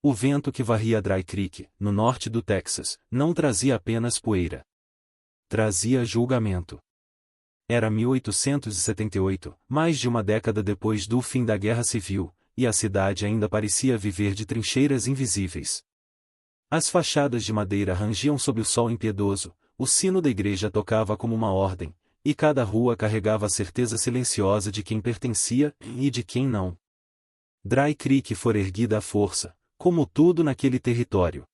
O vento que varria Dry Creek, no norte do Texas, não trazia apenas poeira. Trazia julgamento. Era 1878, mais de uma década depois do fim da Guerra Civil, e a cidade ainda parecia viver de trincheiras invisíveis. As fachadas de madeira rangiam sob o sol impiedoso, o sino da igreja tocava como uma ordem, e cada rua carregava a certeza silenciosa de quem pertencia e de quem não. Dry Creek fora erguida à força, como tudo naquele território.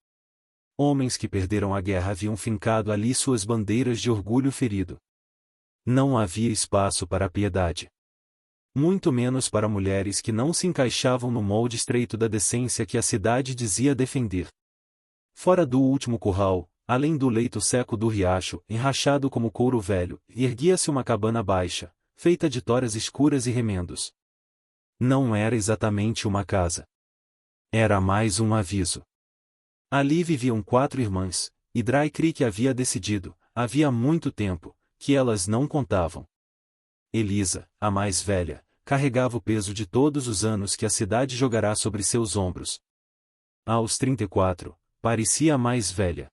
Homens que perderam a guerra haviam fincado ali suas bandeiras de orgulho ferido. Não havia espaço para a piedade. Muito menos para mulheres que não se encaixavam no molde estreito da decência que a cidade dizia defender. Fora do último curral, além do leito seco do riacho, enrachado como couro velho, erguia-se uma cabana baixa, feita de toras escuras e remendos. Não era exatamente uma casa. Era mais um aviso. Ali viviam 4 irmãs, e Dry Creek havia decidido, havia muito tempo, que elas não contavam. Elisa, a mais velha, carregava o peso de todos os anos que a cidade jogará sobre seus ombros. Aos 34, parecia a mais velha.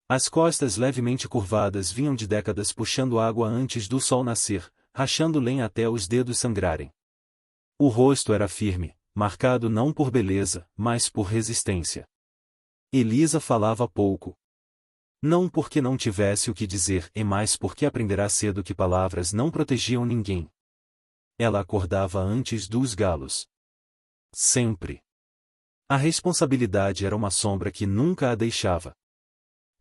As costas levemente curvadas vinham de décadas puxando água antes do sol nascer, rachando lenha até os dedos sangrarem. O rosto era firme, marcado não por beleza, mas por resistência. Elisa falava pouco. Não porque não tivesse o que dizer, e mais porque aprenderá cedo que palavras não protegiam ninguém. Ela acordava antes dos galos. Sempre. A responsabilidade era uma sombra que nunca a deixava.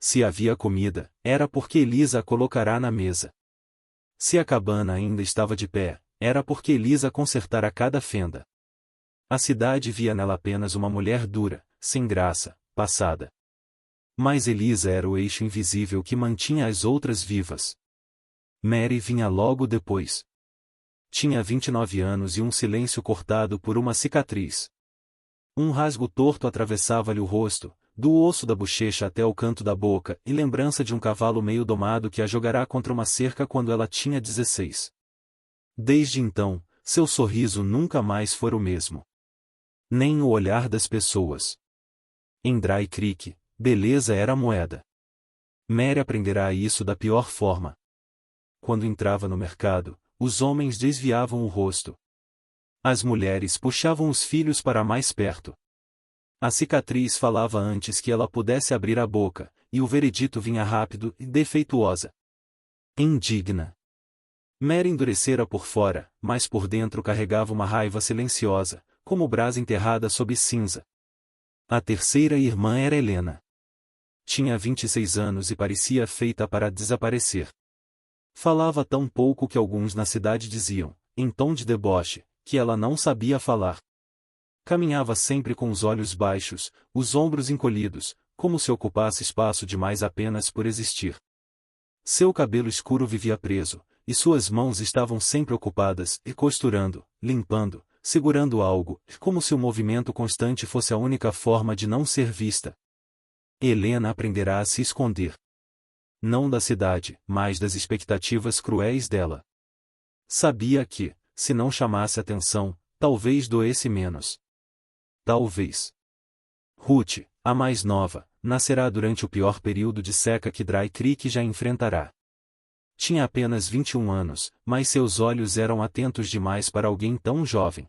Se havia comida, era porque Elisa a colocará na mesa. Se a cabana ainda estava de pé, era porque Elisa consertara cada fenda. A cidade via nela apenas uma mulher dura, sem graça, passada. Mas Elisa era o eixo invisível que mantinha as outras vivas. Mary vinha logo depois. Tinha 29 anos e um silêncio cortado por uma cicatriz. Um rasgo torto atravessava-lhe o rosto, do osso da bochecha até o canto da boca, e lembrança de um cavalo meio domado que a jogará contra uma cerca quando ela tinha 16. Desde então, seu sorriso nunca mais fora o mesmo. Nem o olhar das pessoas. Em Dry Creek, beleza era moeda. Mary aprenderá isso da pior forma. Quando entrava no mercado, os homens desviavam o rosto. As mulheres puxavam os filhos para mais perto. A cicatriz falava antes que ela pudesse abrir a boca, e o veredito vinha rápido e defeituosa. Indigna. Mary endurecera por fora, mas por dentro carregava uma raiva silenciosa, como brasa enterrada sob cinza. A terceira irmã era Helena. Tinha 26 anos e parecia feita para desaparecer. Falava tão pouco que alguns na cidade diziam, em tom de deboche, que ela não sabia falar. Caminhava sempre com os olhos baixos, os ombros encolhidos, como se ocupasse espaço demais apenas por existir. Seu cabelo escuro vivia preso, e suas mãos estavam sempre ocupadas, e costurando, limpando, segurando algo, como se o movimento constante fosse a única forma de não ser vista. Helena aprenderá a se esconder. Não da cidade, mas das expectativas cruéis dela. Sabia que, se não chamasse atenção, talvez doesse menos. Talvez. Ruth, a mais nova, nascerá durante o pior período de seca que Dry Creek já enfrentará. Tinha apenas 21 anos, mas seus olhos eram atentos demais para alguém tão jovem.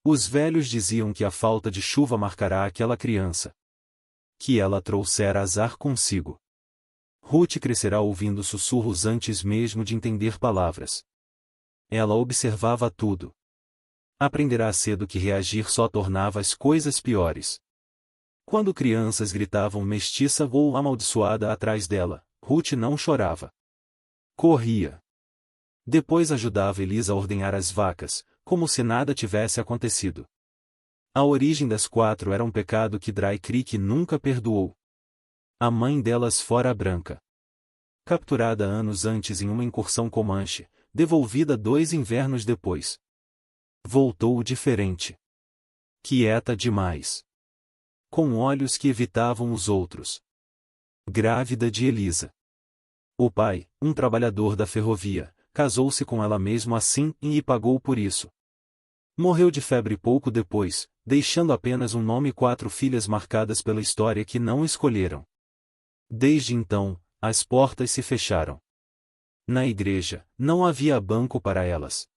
Os velhos diziam que a falta de chuva marcará aquela criança. Que ela trouxera azar consigo. Ruth crescerá ouvindo sussurros antes mesmo de entender palavras. Ela observava tudo. Aprenderá cedo que reagir só tornava as coisas piores. Quando crianças gritavam mestiça ou amaldiçoada atrás dela, Ruth não chorava. Corria. Depois ajudava Elisa a ordenhar as vacas, como se nada tivesse acontecido. A origem das 4 era um pecado que Dry Creek nunca perdoou. A mãe delas fora branca. Capturada anos antes em uma incursão Comanche, devolvida 2 invernos depois. Voltou diferente. Quieta demais. Com olhos que evitavam os outros. Grávida de Elisa. O pai, um trabalhador da ferrovia, casou-se com ela mesmo assim e pagou por isso. Morreu de febre pouco depois, deixando apenas um nome e 4 filhas marcadas pela história que não escolheram. Desde então, as portas se fecharam. Na igreja, não havia banco para elas.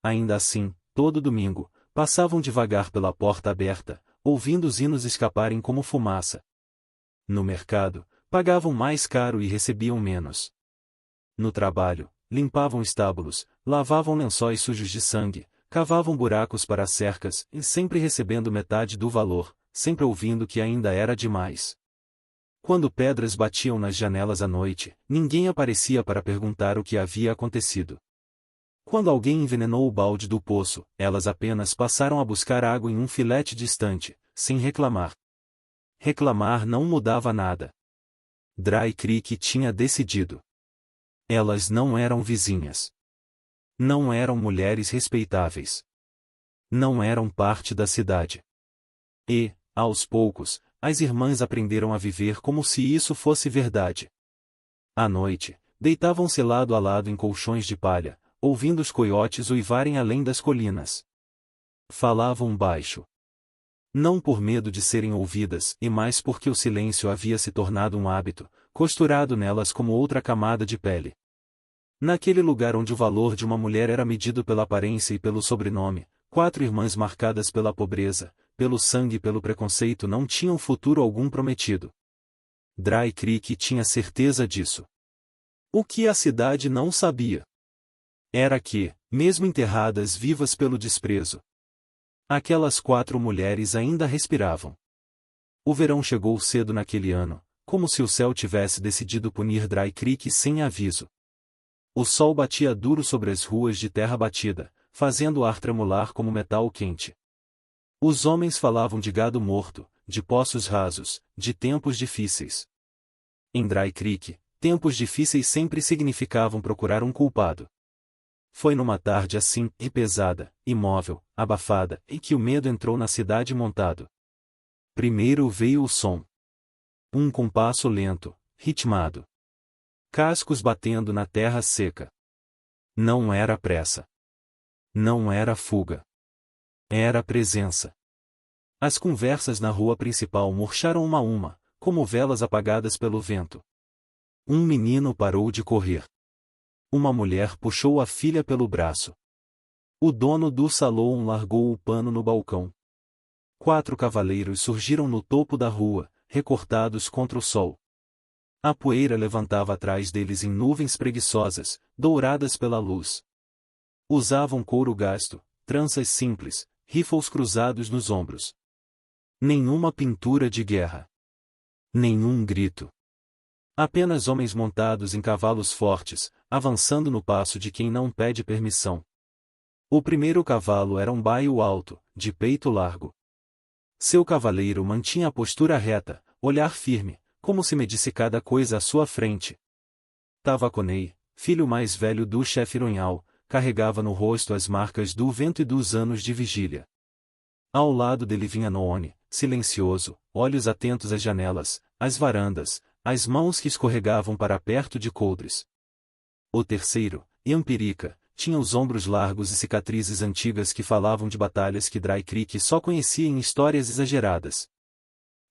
Ainda assim, todo domingo, passavam devagar pela porta aberta, ouvindo os hinos escaparem como fumaça. No mercado, pagavam mais caro e recebiam menos. No trabalho, limpavam estábulos, lavavam lençóis sujos de sangue, cavavam buracos para as cercas, e sempre recebendo metade do valor, sempre ouvindo que ainda era demais. Quando pedras batiam nas janelas à noite, ninguém aparecia para perguntar o que havia acontecido. Quando alguém envenenou o balde do poço, elas apenas passaram a buscar água em um filete distante, sem reclamar. Reclamar não mudava nada. Dry Creek tinha decidido. Elas não eram vizinhas. Não eram mulheres respeitáveis. Não eram parte da cidade. E, aos poucos, as irmãs aprenderam a viver como se isso fosse verdade. À noite, deitavam-se lado a lado em colchões de palha, ouvindo os coiotes uivarem além das colinas. Falavam baixo. Não por medo de serem ouvidas, e mais porque o silêncio havia se tornado um hábito, costurado nelas como outra camada de pele. Naquele lugar onde o valor de uma mulher era medido pela aparência e pelo sobrenome, 4 irmãs marcadas pela pobreza, pelo sangue e pelo preconceito não tinham futuro algum prometido. Dry Creek tinha certeza disso. O que a cidade não sabia era que, mesmo enterradas vivas pelo desprezo, aquelas 4 mulheres ainda respiravam. O verão chegou cedo naquele ano, como se o céu tivesse decidido punir Dry Creek sem aviso. O sol batia duro sobre as ruas de terra batida, fazendo o ar tremular como metal quente. Os homens falavam de gado morto, de poços rasos, de tempos difíceis. Em Dry Creek, tempos difíceis sempre significavam procurar um culpado. Foi numa tarde assim, e pesada, imóvel, abafada, e que o medo entrou na cidade montado. Primeiro veio o som. Um compasso lento, ritmado. Cascos batendo na terra seca. Não era pressa. Não era fuga. Era presença. As conversas na rua principal murcharam uma a uma, como velas apagadas pelo vento. Um menino parou de correr. Uma mulher puxou a filha pelo braço. O dono do salão largou o pano no balcão. 4 cavaleiros surgiram no topo da rua, recortados contra o sol. A poeira levantava atrás deles em nuvens preguiçosas, douradas pela luz. Usavam couro gasto, tranças simples, rifles cruzados nos ombros. Nenhuma pintura de guerra. Nenhum grito. Apenas homens montados em cavalos fortes, avançando no passo de quem não pede permissão. O primeiro cavalo era um baio alto, de peito largo. Seu cavaleiro mantinha a postura reta, olhar firme, como se medisse cada coisa à sua frente. Tavaconei, filho mais velho do chefe Ronhal, carregava no rosto as marcas do vento e dos anos de vigília. Ao lado dele vinha Noone, silencioso, olhos atentos às janelas, às varandas, as mãos que escorregavam para perto de coldres. O terceiro, Yampirica, tinha os ombros largos e cicatrizes antigas que falavam de batalhas que Dry Creek só conhecia em histórias exageradas.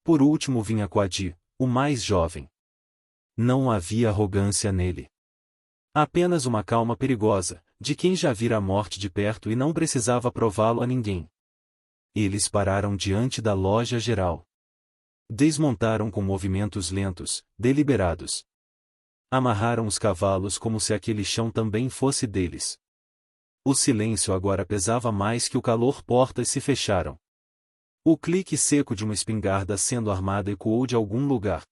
Por último vinha Quadi, o mais jovem. Não havia arrogância nele. Apenas uma calma perigosa, de quem já vira a morte de perto e não precisava prová-lo a ninguém. Eles pararam diante da loja geral. Desmontaram com movimentos lentos, deliberados. Amarraram os cavalos como se aquele chão também fosse deles. O silêncio agora pesava mais que o calor. Portas se fecharam. O clique seco de uma espingarda sendo armada ecoou de algum lugar.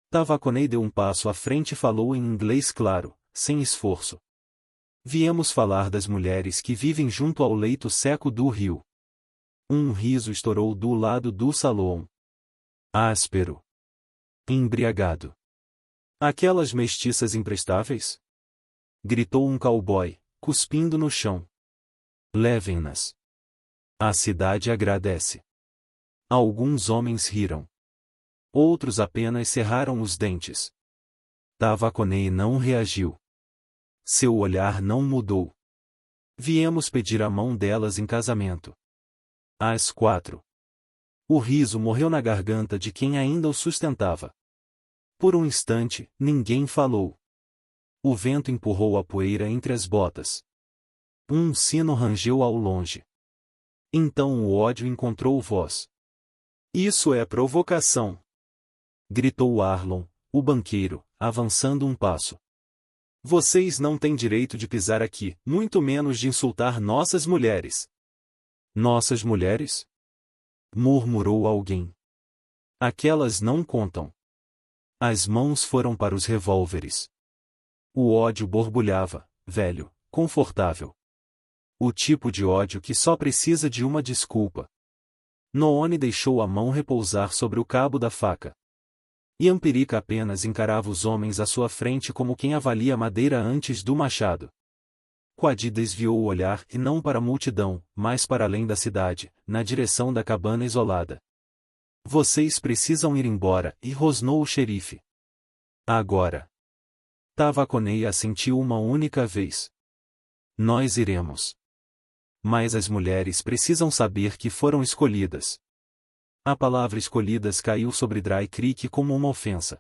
Tavaconei deu um passo à frente e falou em inglês claro, sem esforço. Viemos falar das mulheres que vivem junto ao leito seco do rio. Um riso estourou do lado do salão. Áspero. Embriagado. Aquelas mestiças imprestáveis? Gritou um cowboy, cuspindo no chão. Levem-nas. A cidade agradece. Alguns homens riram. Outros apenas cerraram os dentes. Tavaconei não reagiu. Seu olhar não mudou. Viemos pedir a mão delas em casamento. Às 4. O riso morreu na garganta de quem ainda o sustentava. Por um instante, ninguém falou. O vento empurrou a poeira entre as botas. Um sino rangeu ao longe. Então o ódio encontrou voz. Isso é provocação! Gritou Arlon, o banqueiro, avançando um passo. Vocês não têm direito de pisar aqui, muito menos de insultar nossas mulheres. Nossas mulheres? Murmurou alguém. Aquelas não contam. As mãos foram para os revólveres. O ódio borbulhava, velho, confortável. O tipo de ódio que só precisa de uma desculpa. Noone deixou a mão repousar sobre o cabo da faca. Yampirica apenas encarava os homens à sua frente como quem avalia a madeira antes do machado. Quadi desviou o olhar e não para a multidão, mas para além da cidade, na direção da cabana isolada. Vocês precisam ir embora, e rosnou o xerife. Agora. Tavaconei assentiu uma única vez. Nós iremos. Mas as mulheres precisam saber que foram escolhidas. A palavra escolhidas caiu sobre Dry Creek como uma ofensa.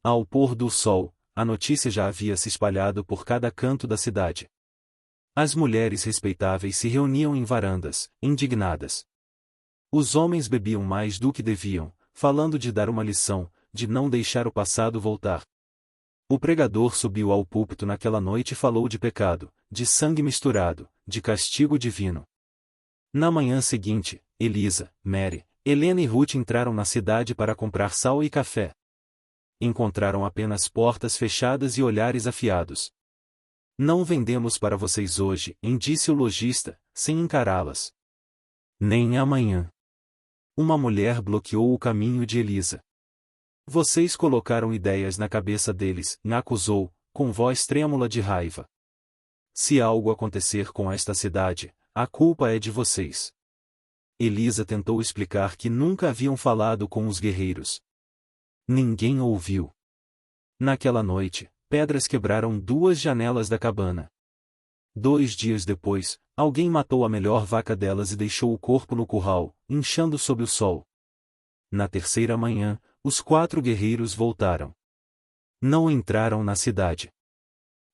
Ao pôr do sol, a notícia já havia se espalhado por cada canto da cidade. As mulheres respeitáveis se reuniam em varandas, indignadas. Os homens bebiam mais do que deviam, falando de dar uma lição, de não deixar o passado voltar. O pregador subiu ao púlpito naquela noite e falou de pecado, de sangue misturado, de castigo divino. Na manhã seguinte, Elisa, Mary, Helena e Ruth entraram na cidade para comprar sal e café. Encontraram apenas portas fechadas e olhares afiados. Não vendemos para vocês hoje, disse o lojista, sem encará-las. Nem amanhã. Uma mulher bloqueou o caminho de Elisa. Vocês colocaram ideias na cabeça deles, acusou, com voz trêmula de raiva. Se algo acontecer com esta cidade, a culpa é de vocês. Elisa tentou explicar que nunca haviam falado com os guerreiros. Ninguém ouviu. Naquela noite, pedras quebraram 2 janelas da cabana. 2 dias depois, alguém matou a melhor vaca delas e deixou o corpo no curral, inchando sob o sol. Na terceira manhã, os 4 guerreiros voltaram. Não entraram na cidade.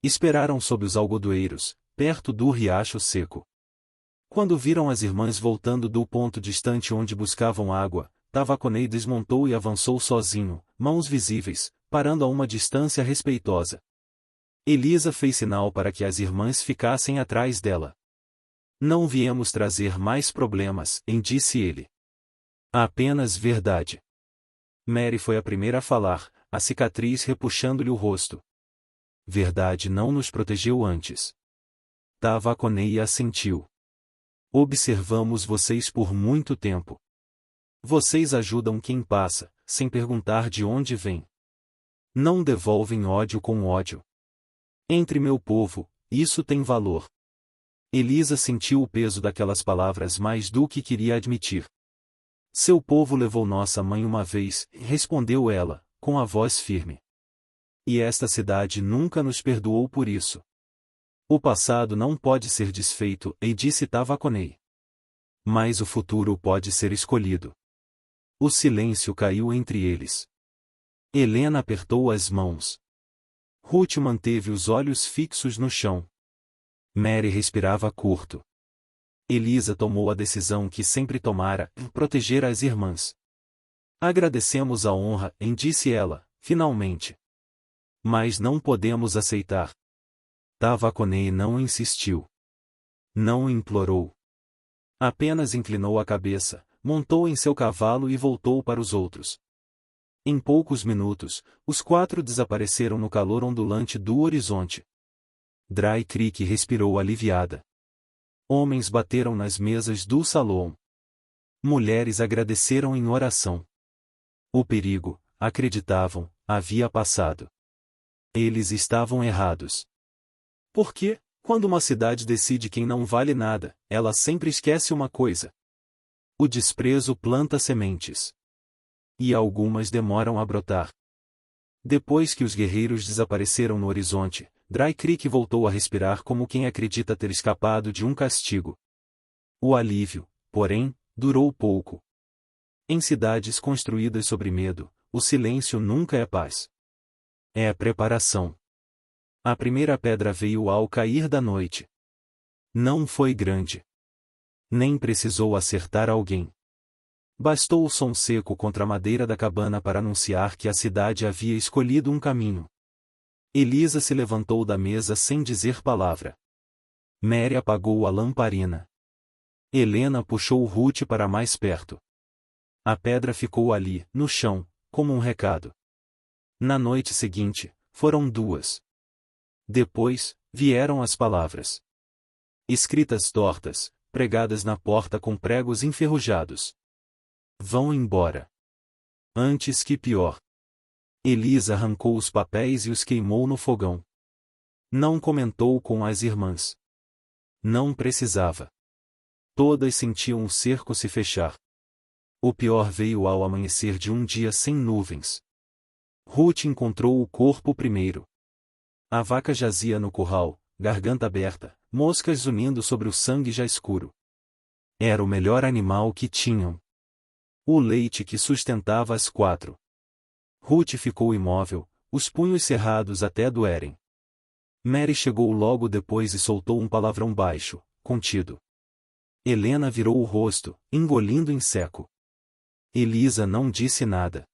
Esperaram sob os algodoeiros, perto do riacho seco. Quando viram as irmãs voltando do ponto distante onde buscavam água, Tavaconei desmontou e avançou sozinho, mãos visíveis, parando a uma distância respeitosa. Elisa fez sinal para que as irmãs ficassem atrás dela. Não viemos trazer mais problemas, disse ele. Apenas verdade. Mary foi a primeira a falar, a cicatriz repuxando-lhe o rosto. Verdade não nos protegeu antes. Tavaconei assentiu. Observamos vocês por muito tempo. Vocês ajudam quem passa, sem perguntar de onde vem. Não devolvem ódio com ódio. Entre meu povo, isso tem valor. Elisa sentiu o peso daquelas palavras mais do que queria admitir. Seu povo levou nossa mãe uma vez, respondeu ela, com a voz firme. E esta cidade nunca nos perdoou por isso. O passado não pode ser desfeito, disse Tavaconei. Mas o futuro pode ser escolhido. O silêncio caiu entre eles. Helena apertou as mãos. Ruth manteve os olhos fixos no chão. Mary respirava curto. Elisa tomou a decisão que sempre tomara, proteger as irmãs. Agradecemos a honra, disse ela, finalmente. Mas não podemos aceitar. Tavaconei não insistiu. Não implorou. Apenas inclinou a cabeça, montou em seu cavalo e voltou para os outros. Em poucos minutos, os 4 desapareceram no calor ondulante do horizonte. Dry Creek respirou aliviada. Homens bateram nas mesas do salão. Mulheres agradeceram em oração. O perigo, acreditavam, havia passado. Eles estavam errados. Porque, quando uma cidade decide quem não vale nada, ela sempre esquece uma coisa. O desprezo planta sementes. E algumas demoram a brotar. Depois que os guerreiros desapareceram no horizonte, Dry Creek voltou a respirar como quem acredita ter escapado de um castigo. O alívio, porém, durou pouco. Em cidades construídas sobre medo, o silêncio nunca é paz. É preparação. A primeira pedra veio ao cair da noite. Não foi grande. Nem precisou acertar alguém. Bastou o som seco contra a madeira da cabana para anunciar que a cidade havia escolhido um caminho. Elisa se levantou da mesa sem dizer palavra. Mary apagou a lamparina. Helena puxou Ruth para mais perto. A pedra ficou ali, no chão, como um recado. Na noite seguinte, foram duas. Depois, vieram as palavras. Escritas tortas, pregadas na porta com pregos enferrujados. Vão embora. Antes que pior. Elisa arrancou os papéis e os queimou no fogão. Não comentou com as irmãs. Não precisava. Todas sentiam o cerco se fechar. O pior veio ao amanhecer de um dia sem nuvens. Ruth encontrou o corpo primeiro. A vaca jazia no curral, garganta aberta, moscas zunindo sobre o sangue já escuro. Era o melhor animal que tinham. O leite que sustentava as quatro. Ruth ficou imóvel, os punhos cerrados até doerem. Mary chegou logo depois e soltou um palavrão baixo, contido. Helena virou o rosto, engolindo em seco. Elisa não disse nada.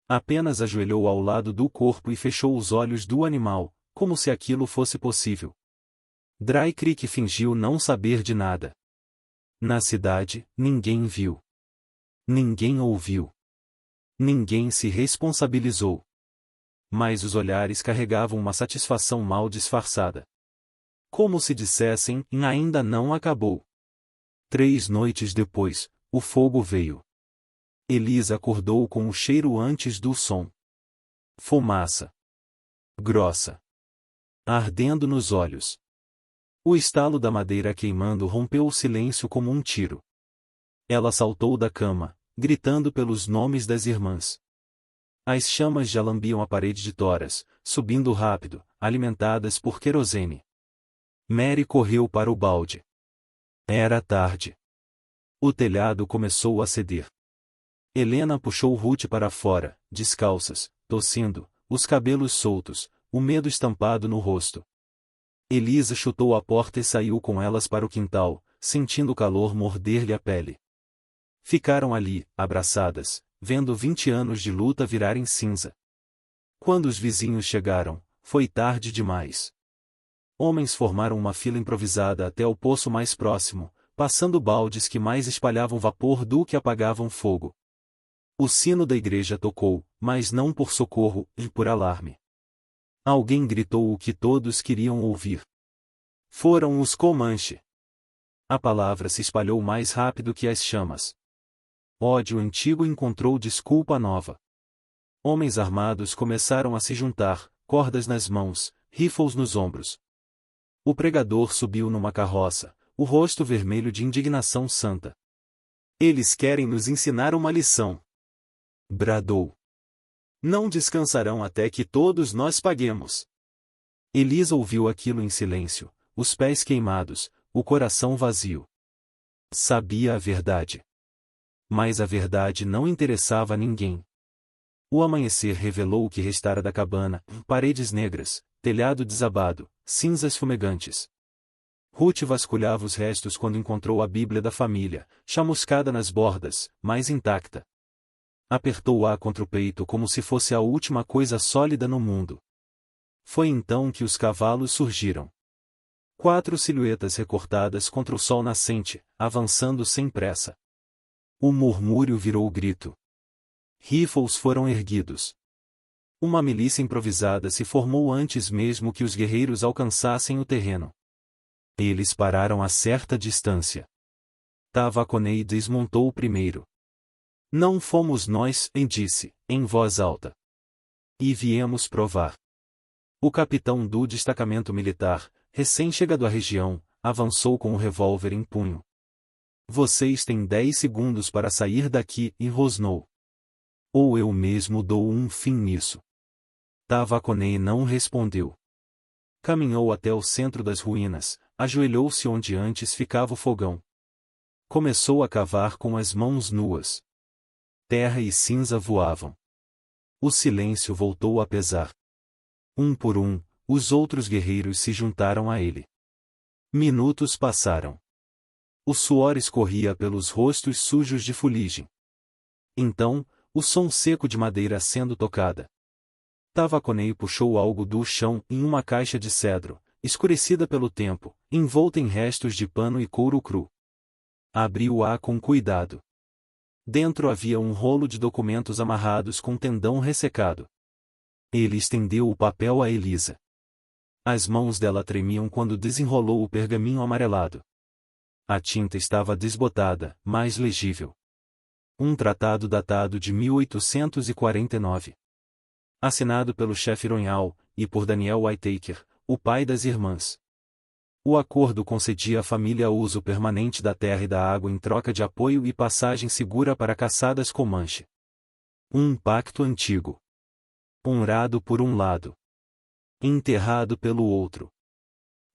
Apenas ajoelhou ao lado do corpo e fechou os olhos do animal, como se aquilo fosse possível. Dry Creek fingiu não saber de nada. Na cidade, ninguém viu. Ninguém ouviu. Ninguém se responsabilizou. Mas os olhares carregavam uma satisfação mal disfarçada. Como se dissessem, ainda não acabou. 3 noites depois, o fogo veio. Elisa acordou com o cheiro antes do som. Fumaça. Grossa. Ardendo nos olhos. O estalo da madeira queimando rompeu o silêncio como um tiro. Ela saltou da cama, gritando pelos nomes das irmãs. As chamas já lambiam a parede de toras, subindo rápido, alimentadas por querosene. Mary correu para o balde. Era tarde. O telhado começou a ceder. Helena puxou Ruth para fora, descalças, tossindo, os cabelos soltos, o medo estampado no rosto. Elisa chutou a porta e saiu com elas para o quintal, sentindo o calor morder-lhe a pele. Ficaram ali, abraçadas, vendo 20 anos de luta virarem cinza. Quando os vizinhos chegaram, foi tarde demais. Homens formaram uma fila improvisada até o poço mais próximo, passando baldes que mais espalhavam vapor do que apagavam fogo. O sino da igreja tocou, mas não por socorro, e por alarme. Alguém gritou o que todos queriam ouvir. Foram os Comanche. A palavra se espalhou mais rápido que as chamas. Ódio antigo encontrou desculpa nova. Homens armados começaram a se juntar, cordas nas mãos, rifles nos ombros. O pregador subiu numa carroça, o rosto vermelho de indignação santa. Eles querem nos ensinar uma lição. Bradou. Não descansarão até que todos nós paguemos. Elisa ouviu aquilo em silêncio, os pés queimados, o coração vazio. Sabia a verdade. Mas a verdade não interessava a ninguém. O amanhecer revelou o que restara da cabana, paredes negras, telhado desabado, cinzas fumegantes. Ruth vasculhava os restos quando encontrou a Bíblia da família, chamuscada nas bordas, mas intacta. Apertou-a contra o peito como se fosse a última coisa sólida no mundo. Foi então que os cavalos surgiram. 4 silhuetas recortadas contra o sol nascente, avançando sem pressa. O murmúrio virou grito. Rifles foram erguidos. Uma milícia improvisada se formou antes mesmo que os guerreiros alcançassem o terreno. Eles pararam a certa distância. Tavaconei desmontou o primeiro. Não fomos nós, disse, em voz alta. E viemos provar. O capitão do destacamento militar, recém-chegado à região, avançou com o revólver em punho. Vocês têm 10 segundos para sair daqui, e rosnou. Ou eu mesmo dou um fim nisso. Tavaconei não respondeu. Caminhou até o centro das ruínas, ajoelhou-se onde antes ficava o fogão. Começou a cavar com as mãos nuas. Terra e cinza voavam. O silêncio voltou a pesar. Um por um, os outros guerreiros se juntaram a ele. Minutos passaram. O suor escorria pelos rostos sujos de fuligem. Então, o som seco de madeira sendo tocada. Tavaconei puxou algo do chão em uma caixa de cedro, escurecida pelo tempo, envolta em restos de pano e couro cru. Abriu-a com cuidado. Dentro havia um rolo de documentos amarrados com tendão ressecado. Ele estendeu o papel a Elisa. As mãos dela tremiam quando desenrolou o pergaminho amarelado. A tinta estava desbotada, mas legível. Um tratado datado de 1849. Assinado pelo chefe Ronhal, e por Daniel Whittaker, o pai das irmãs. O acordo concedia à família uso permanente da terra e da água em troca de apoio e passagem segura para caçadas Comanche. Um pacto antigo. Honrado por um lado. Enterrado pelo outro.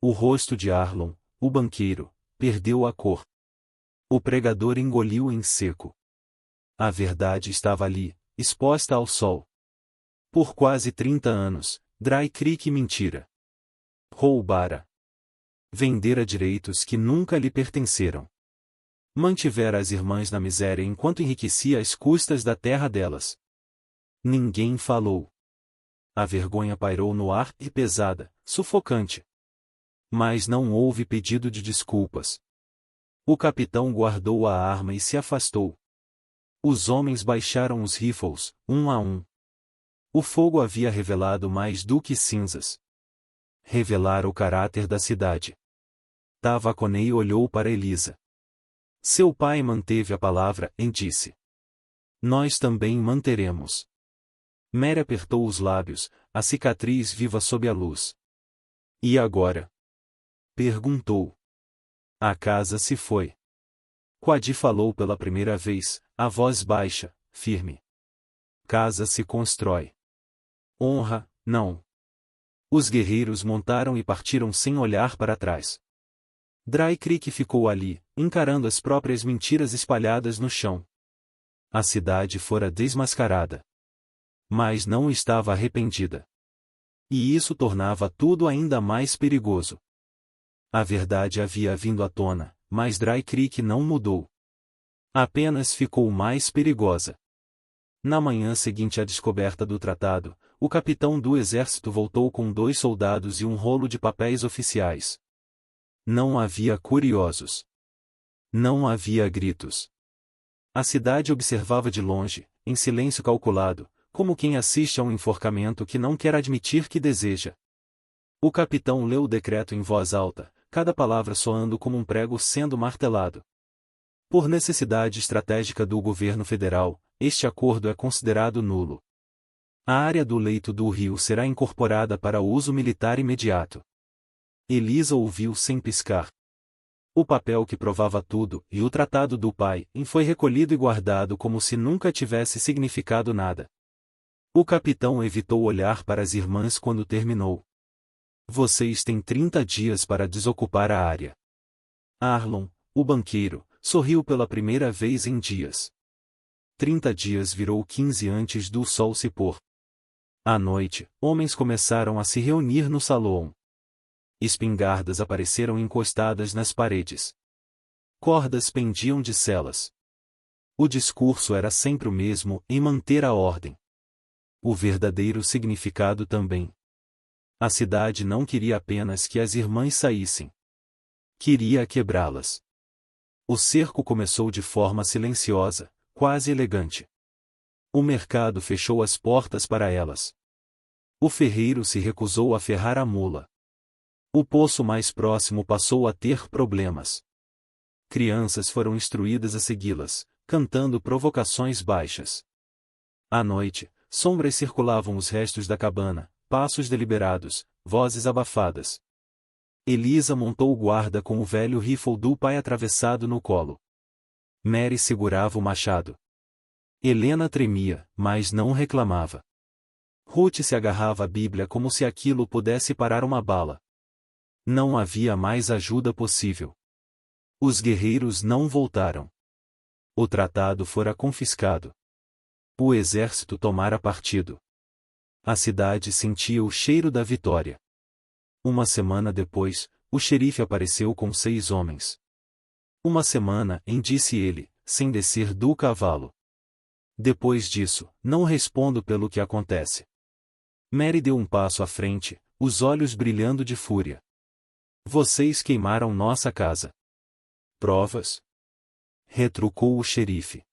O rosto de Arlon, o banqueiro, perdeu a cor. O pregador engoliu em seco. A verdade estava ali, exposta ao sol. Por quase 30 anos, Dry Creek mentira. Roubara. Vendera direitos que nunca lhe pertenceram. Mantivera as irmãs na miséria enquanto enriquecia às custas da terra delas. Ninguém falou. A vergonha pairou no ar e pesada, sufocante. Mas não houve pedido de desculpas. O capitão guardou a arma e se afastou. Os homens baixaram os rifles, um a um. O fogo havia revelado mais do que cinzas. Revelara o caráter da cidade. Tavaconei olhou para Elisa. Seu pai manteve a palavra e disse: Nós também manteremos. Mary apertou os lábios, a cicatriz viva sob a luz. E agora? Perguntou. A casa se foi. Quadi falou pela primeira vez, a voz baixa, firme. Casa se constrói. Honra, não. Os guerreiros montaram e partiram sem olhar para trás. Dry Creek ficou ali, encarando as próprias mentiras espalhadas no chão. A cidade fora desmascarada. Mas não estava arrependida. E isso tornava tudo ainda mais perigoso. A verdade havia vindo à tona, mas Dry Creek não mudou. Apenas ficou mais perigosa. Na manhã seguinte à descoberta do tratado, o capitão do exército voltou com 2 soldados e um rolo de papéis oficiais. Não havia curiosos. Não havia gritos. A cidade observava de longe, em silêncio calculado, como quem assiste a um enforcamento que não quer admitir que deseja. O capitão leu o decreto em voz alta, cada palavra soando como um prego sendo martelado. Por necessidade estratégica do governo federal, este acordo é considerado nulo. A área do leito do rio será incorporada para uso militar imediato. Elisa ouviu sem piscar. O papel que provava tudo e o tratado do pai foi recolhido e guardado como se nunca tivesse significado nada. O capitão evitou olhar para as irmãs quando terminou. Vocês têm 30 dias para desocupar a área. Arlon, o banqueiro, sorriu pela primeira vez em dias. 30 dias virou 15 antes do sol se pôr. À noite, homens começaram a se reunir no salão. Espingardas apareceram encostadas nas paredes. Cordas pendiam de celas. O discurso era sempre o mesmo, em manter a ordem. O verdadeiro significado também. A cidade não queria apenas que as irmãs saíssem. Queria quebrá-las. O cerco começou de forma silenciosa, quase elegante. O mercado fechou as portas para elas. O ferreiro se recusou a ferrar a mula. O poço mais próximo passou a ter problemas. Crianças foram instruídas a segui-las, cantando provocações baixas. À noite, sombras circulavam os restos da cabana, passos deliberados, vozes abafadas. Elisa montou o guarda com o velho rifle do pai atravessado no colo. Mary segurava o machado. Helena tremia, mas não reclamava. Ruth se agarrava à Bíblia como se aquilo pudesse parar uma bala. Não havia mais ajuda possível. Os guerreiros não voltaram. O tratado fora confiscado. O exército tomara partido. A cidade sentia o cheiro da vitória. Uma semana depois, o xerife apareceu com 6 homens. Uma semana, disse ele, sem descer do cavalo. Depois disso, não respondo pelo que acontece. Mary deu um passo à frente, os olhos brilhando de fúria. Vocês queimaram nossa casa. Provas? Retrucou o xerife.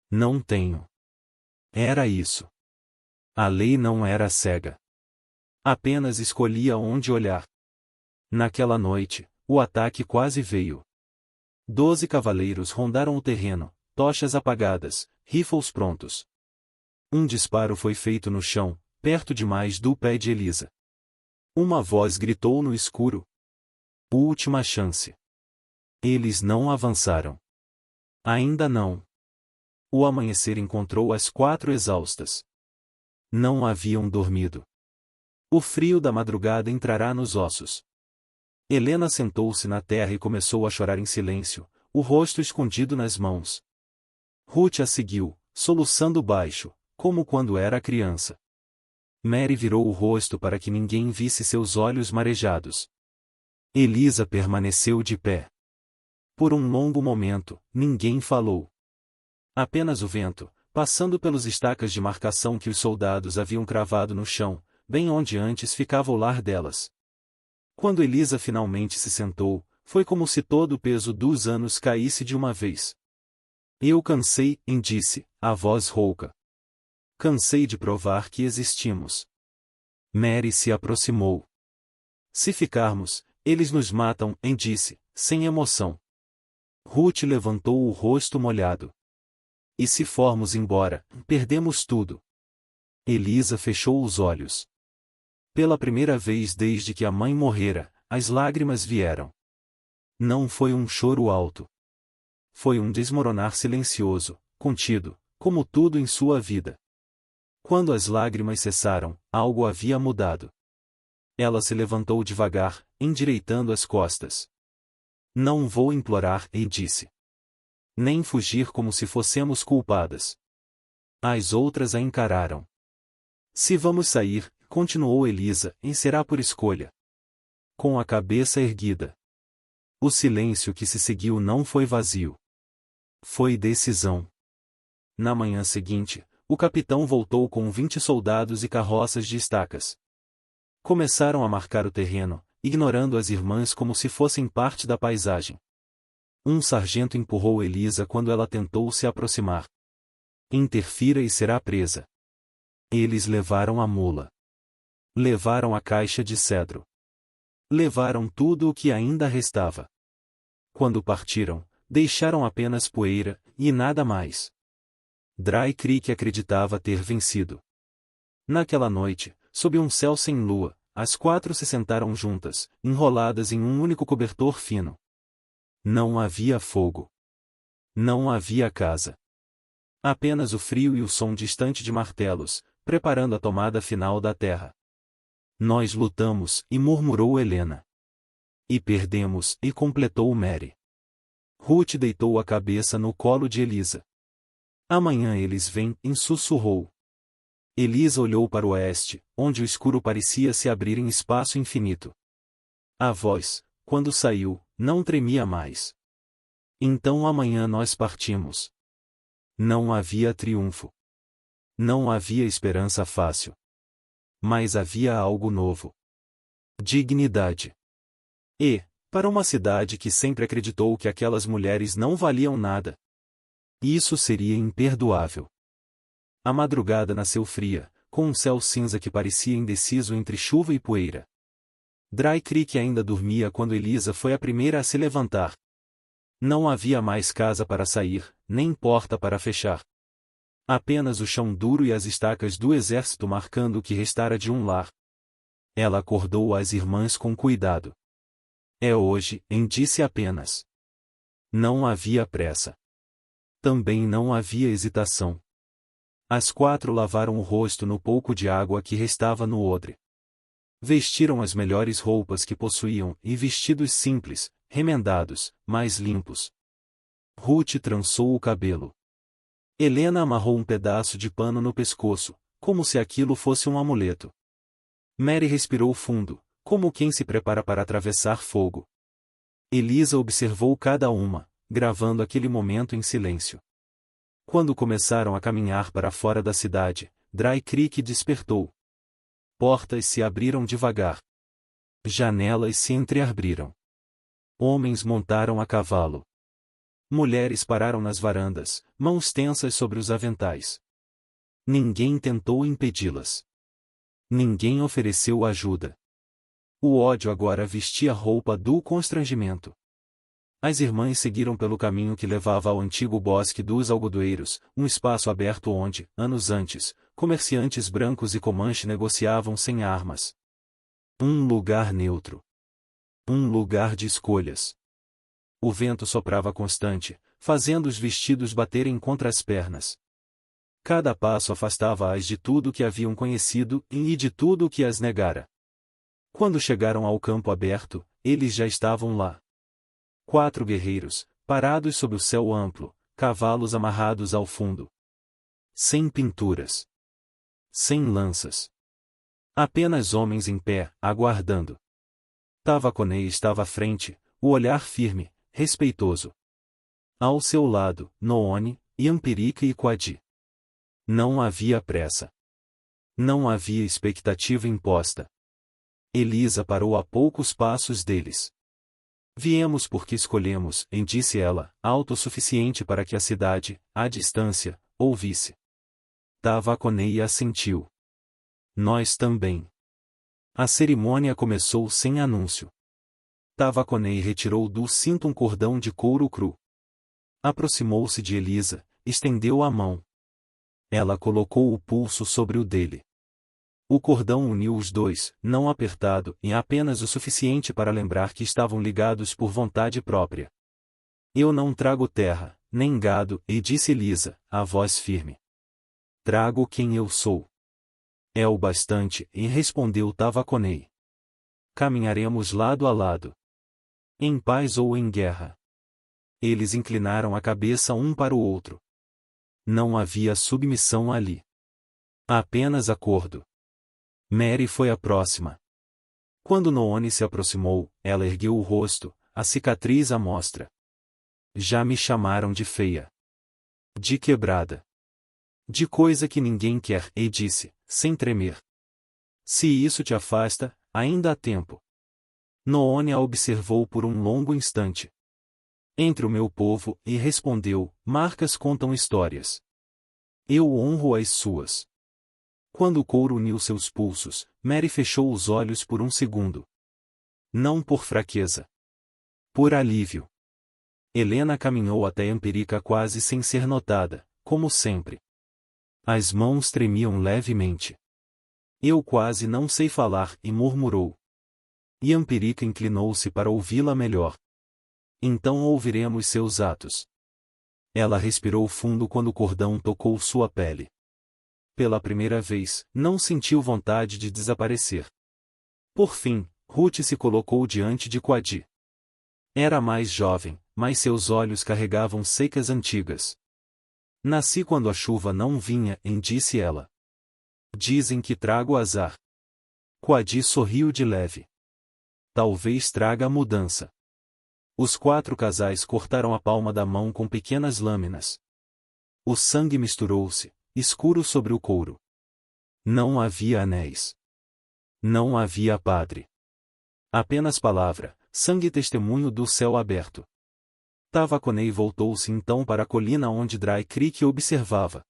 Não tenho. Era isso. A lei não era cega. Apenas escolhia onde olhar. Naquela noite, o ataque quase veio. 12 cavaleiros rondaram o terreno, tochas apagadas, rifles prontos. Um disparo foi feito no chão, perto demais do pé de Elisa. Uma voz gritou no escuro. Última chance. Eles não avançaram. Ainda não. O amanhecer encontrou as 4 exaustas. Não haviam dormido. O frio da madrugada entrará nos ossos. Helena sentou-se na terra e começou a chorar em silêncio, o rosto escondido nas mãos. Ruth a seguiu, soluçando baixo, como quando era criança. Mary virou o rosto para que ninguém visse seus olhos marejados. Elisa permaneceu de pé. Por um longo momento, ninguém falou. Apenas o vento, passando pelos estacas de marcação que os soldados haviam cravado no chão, bem onde antes ficava o lar delas. Quando Elisa finalmente se sentou, foi como se todo o peso dos anos caísse de uma vez. Eu cansei, disse, a voz rouca. Cansei de provar que existimos. Mary se aproximou. Se ficarmos, eles nos matam, disse, sem emoção. Ruth levantou o rosto molhado. E se formos embora, perdemos tudo. Elisa fechou os olhos. Pela primeira vez desde que a mãe morrera, as lágrimas vieram. Não foi um choro alto. Foi um desmoronar silencioso, contido, como tudo em sua vida. Quando as lágrimas cessaram, algo havia mudado. Ela se levantou devagar, endireitando as costas. Não vou implorar, disse. Nem fugir como se fossemos culpadas. As outras a encararam. Se vamos sair, continuou Elisa, será por escolha. Com a cabeça erguida. O silêncio que se seguiu não foi vazio. Foi decisão. Na manhã seguinte, o capitão voltou com 20 soldados e carroças de estacas. Começaram a marcar o terreno, ignorando as irmãs como se fossem parte da paisagem. Um sargento empurrou Elisa quando ela tentou se aproximar. Interfira e será presa. Eles levaram a mula. Levaram a caixa de cedro. Levaram tudo o que ainda restava. Quando partiram, deixaram apenas poeira, e nada mais. Dry Creek acreditava ter vencido. Naquela noite, sob um céu sem lua, as 4 se sentaram juntas, enroladas em um único cobertor fino. Não havia fogo. Não havia casa. Apenas o frio e o som distante de martelos, preparando a tomada final da terra. Nós lutamos, e murmurou Helena. E perdemos, e completou Mary. Ruth deitou a cabeça no colo de Elisa. Amanhã eles vêm, sussurrou. Elisa olhou para o oeste, onde o escuro parecia se abrir em espaço infinito. A voz, quando saiu, não tremia mais. Então amanhã nós partimos. Não havia triunfo. Não havia esperança fácil. Mas havia algo novo. Dignidade. E, para uma cidade que sempre acreditou que aquelas mulheres não valiam nada, isso seria imperdoável. A madrugada nasceu fria, com um céu cinza que parecia indeciso entre chuva e poeira. Dry Creek ainda dormia quando Elisa foi a primeira a se levantar. Não havia mais casa para sair, nem porta para fechar. Apenas o chão duro e as estacas do exército marcando o que restara de um lar. Ela acordou as irmãs com cuidado. É hoje, disse apenas. Não havia pressa. Também não havia hesitação. As 4 lavaram o rosto no pouco de água que restava no odre. Vestiram as melhores roupas que possuíam e vestidos simples, remendados, mas limpos. Ruth trançou o cabelo. Helena amarrou um pedaço de pano no pescoço, como se aquilo fosse um amuleto. Mary respirou fundo, como quem se prepara para atravessar fogo. Elisa observou cada uma, gravando aquele momento em silêncio. Quando começaram a caminhar para fora da cidade, Dry Creek despertou. Portas se abriram devagar. Janelas se entreabriram. Homens montaram a cavalo. Mulheres pararam nas varandas, mãos tensas sobre os aventais. Ninguém tentou impedi-las. Ninguém ofereceu ajuda. O ódio agora vestia a roupa do constrangimento. As irmãs seguiram pelo caminho que levava ao antigo bosque dos algodoeiros, um espaço aberto onde, anos antes, comerciantes brancos e Comanche negociavam sem armas. Um lugar neutro. Um lugar de escolhas. O vento soprava constante, fazendo os vestidos baterem contra as pernas. Cada passo afastava-as de tudo que haviam conhecido e de tudo que as negara. Quando chegaram ao campo aberto, eles já estavam lá. 4 guerreiros, parados sob o céu amplo, cavalos amarrados ao fundo. Sem pinturas. Sem lanças. Apenas homens em pé, aguardando. Tavaconei estava à frente, o olhar firme, respeitoso. Ao seu lado, Noone, Yampirika e Quadi. Não havia pressa. Não havia expectativa imposta. Elisa parou a poucos passos deles. Viemos porque escolhemos, disse ela, autossuficiente para que a cidade, à distância, ouvisse. Tavaconei assentiu. Nós também. A cerimônia começou sem anúncio. Tavaconei retirou do cinto um cordão de couro cru. Aproximou-se de Elisa, estendeu a mão. Ela colocou o pulso sobre o dele. O cordão uniu os dois, não apertado, e apenas o suficiente para lembrar que estavam ligados por vontade própria. Eu não trago terra, nem gado, disse Elisa, a voz firme. Trago quem eu sou. É o bastante, respondeu Tavaconei. Caminharemos lado a lado. Em paz ou em guerra. Eles inclinaram a cabeça um para o outro. Não havia submissão ali. Apenas acordo. Mary foi a próxima. Quando Noone se aproximou, ela ergueu o rosto, a cicatriz à mostra. Já me chamaram de feia. De quebrada. De coisa que ninguém quer, disse, sem tremer. Se isso te afasta, ainda há tempo. Noone a observou por um longo instante. Entre o meu povo, e respondeu, marcas contam histórias. Eu honro as suas. Quando o couro uniu seus pulsos, Mary fechou os olhos por um segundo. Não por fraqueza. Por alívio. Helena caminhou até Yampirika quase sem ser notada, como sempre. As mãos tremiam levemente. Eu quase não sei falar, murmurou. Yampirika inclinou-se para ouvi-la melhor. Então ouviremos seus atos. Ela respirou fundo quando o cordão tocou sua pele. Pela primeira vez, não sentiu vontade de desaparecer. Por fim, Ruth se colocou diante de Quadi. Era mais jovem, mas seus olhos carregavam secas antigas. Nasci quando a chuva não vinha, disse ela. Dizem que trago azar. Quadi sorriu de leve. Talvez traga a mudança. Os 4 casais cortaram a palma da mão com pequenas lâminas. O sangue misturou-se, escuro sobre o couro. Não havia anéis. Não havia padre. Apenas palavra, sangue e testemunho do céu aberto. Tavaconei voltou-se então para a colina onde Dry Creek observava.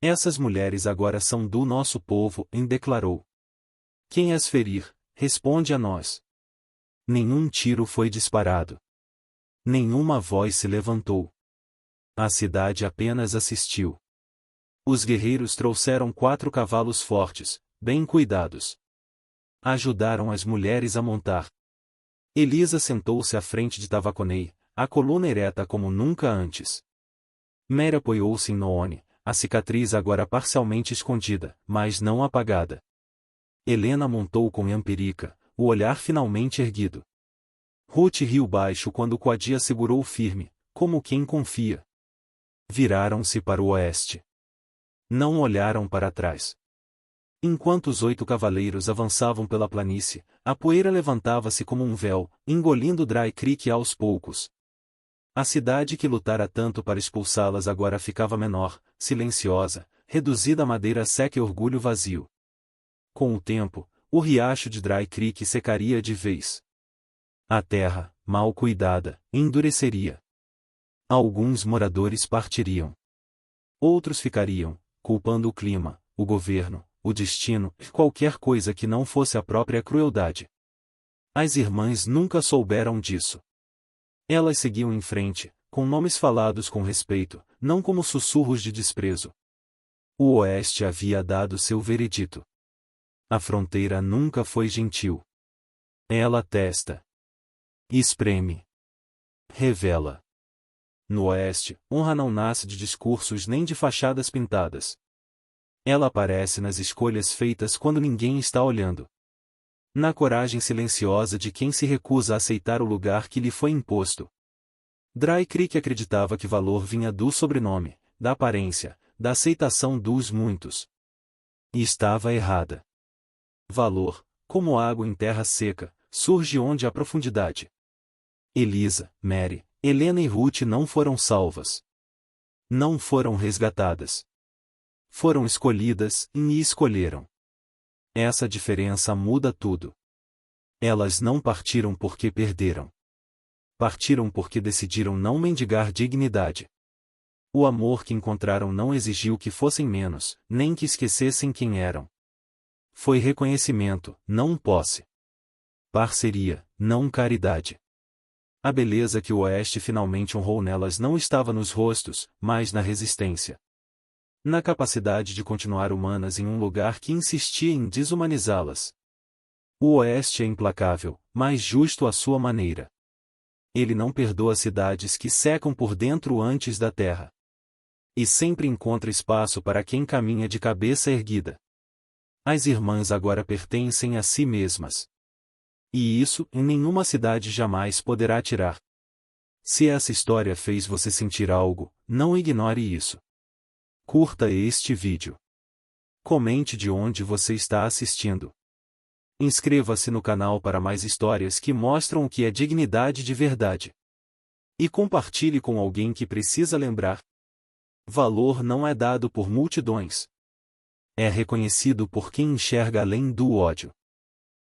Essas mulheres agora são do nosso povo, declarou. Quem as ferir, responde a nós. Nenhum tiro foi disparado. Nenhuma voz se levantou. A cidade apenas assistiu. Os guerreiros trouxeram 4 cavalos fortes, bem cuidados. Ajudaram as mulheres a montar. Elisa sentou-se à frente de Tavaconei, a coluna ereta como nunca antes. Mary apoiou-se em Noone, a cicatriz agora parcialmente escondida, mas não apagada. Helena montou com Yampirica, o olhar finalmente erguido. Ruth riu baixo quando Coadia segurou firme, como quem confia. Viraram-se para o oeste. Não olharam para trás. Enquanto os 8 cavaleiros avançavam pela planície, a poeira levantava-se como um véu, engolindo Dry Creek aos poucos. A cidade que lutara tanto para expulsá-las agora ficava menor, silenciosa, reduzida a madeira seca e orgulho vazio. Com o tempo, o riacho de Dry Creek secaria de vez. A terra, mal cuidada, endureceria. Alguns moradores partiriam. Outros ficariam, culpando o clima, o governo, o destino, qualquer coisa que não fosse a própria crueldade. As irmãs nunca souberam disso. Elas seguiam em frente, com nomes falados com respeito, não como sussurros de desprezo. O Oeste havia dado seu veredito. A fronteira nunca foi gentil. Ela testa. Espreme. Revela. No Oeste, honra não nasce de discursos nem de fachadas pintadas. Ela aparece nas escolhas feitas quando ninguém está olhando. Na coragem silenciosa de quem se recusa a aceitar o lugar que lhe foi imposto. Dry Creek acreditava que valor vinha do sobrenome, da aparência, da aceitação dos muitos. E estava errada. Valor, como água em terra seca, surge onde há profundidade. Elisa, Mary, Helena e Ruth não foram salvas. Não foram resgatadas. Foram escolhidas e me escolheram. Essa diferença muda tudo. Elas não partiram porque perderam. Partiram porque decidiram não mendigar dignidade. O amor que encontraram não exigiu que fossem menos, nem que esquecessem quem eram. Foi reconhecimento, não posse. Parceria, não caridade. A beleza que o Oeste finalmente honrou nelas não estava nos rostos, mas na resistência. Na capacidade de continuar humanas em um lugar que insistia em desumanizá-las. O Oeste é implacável, mas justo à sua maneira. Ele não perdoa cidades que secam por dentro antes da terra. E sempre encontra espaço para quem caminha de cabeça erguida. As irmãs agora pertencem a si mesmas. E isso, em nenhuma cidade jamais poderá tirar. Se essa história fez você sentir algo, não ignore isso. Curta este vídeo. Comente de onde você está assistindo. Inscreva-se no canal para mais histórias que mostram o que é dignidade de verdade. E compartilhe com alguém que precisa lembrar. Valor não é dado por multidões. É reconhecido por quem enxerga além do ódio.